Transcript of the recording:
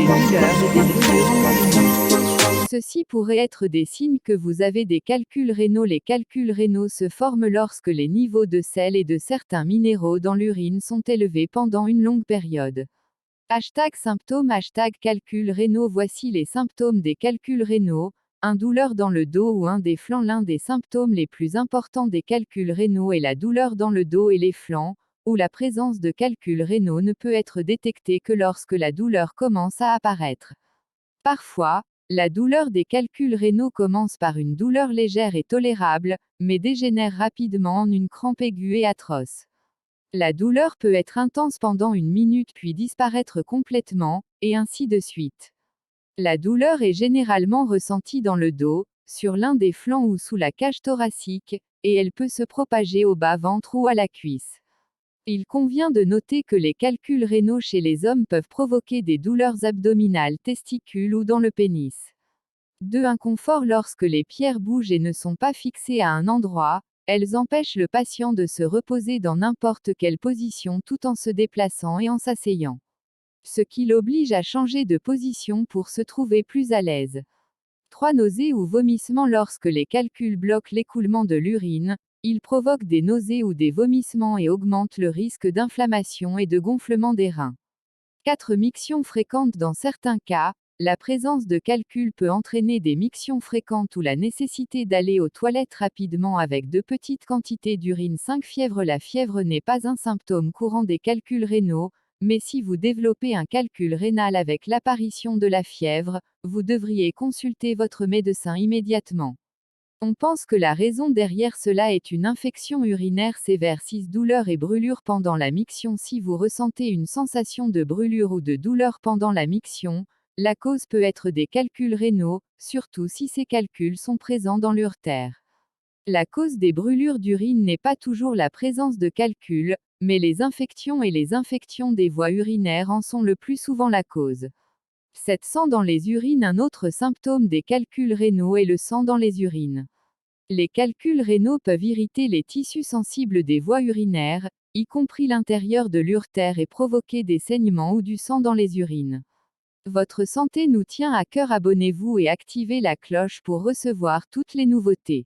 des douleurs et des brûlures en urine. Ceci pourrait être des signes que vous avez des calculs rénaux. Les calculs rénaux se forment lorsque les niveaux de sel et de certains minéraux dans l'urine sont élevés pendant une longue période. #symptômes #calculs rénaux. Voici les symptômes des calculs rénaux. Un douleur dans le dos ou un des flancs. L'un des symptômes les plus importants des calculs rénaux est la douleur dans le dos et les flancs, où la présence de calculs rénaux ne peut être détectée que lorsque la douleur commence à apparaître. Parfois, la douleur des calculs rénaux commence par une douleur légère et tolérable, mais dégénère rapidement en une crampe aiguë et atroce. La douleur peut être intense pendant une minute puis disparaître complètement, et ainsi de suite. La douleur est généralement ressentie dans le dos, sur l'un des flancs ou sous la cage thoracique, et elle peut se propager au bas-ventre ou à la cuisse. Il convient de noter que les calculs rénaux chez les hommes peuvent provoquer des douleurs abdominales, testicules ou dans le pénis. 2. Inconfort. Lorsque les pierres bougent et ne sont pas fixées à un endroit, elles empêchent le patient de se reposer dans n'importe quelle position tout en se déplaçant et en s'asseyant. Ce qui l'oblige à changer de position pour se trouver plus à l'aise. 3. Nausées ou vomissements. Lorsque les calculs bloquent l'écoulement de l'urine, ils provoquent des nausées ou des vomissements et augmentent le risque d'inflammation et de gonflement des reins. 4. Mictions fréquentes. Dans certains cas, la présence de calculs peut entraîner des mictions fréquentes ou la nécessité d'aller aux toilettes rapidement avec de petites quantités d'urine. 5. Fièvre. La fièvre n'est pas un symptôme courant des calculs rénaux, mais si vous développez un calcul rénal avec l'apparition de la fièvre, vous devriez consulter votre médecin immédiatement. On pense que la raison derrière cela est une infection urinaire sévère. 6. Douleur et brûlure pendant la miction. Si vous ressentez une sensation de brûlure ou de douleur pendant la miction, la cause peut être des calculs rénaux, surtout si ces calculs sont présents dans l'urtère. La cause des brûlures d'urine n'est pas toujours la présence de calculs, mais les infections et les infections des voies urinaires en sont le plus souvent la cause. 7. Sang dans les urines. Un autre symptôme des calculs rénaux est le sang dans les urines. Les calculs rénaux peuvent irriter les tissus sensibles des voies urinaires, y compris l'intérieur de l'urtère, et provoquer des saignements ou du sang dans les urines. Votre santé nous tient à cœur. Abonnez-vous et activez la cloche pour recevoir toutes les nouveautés.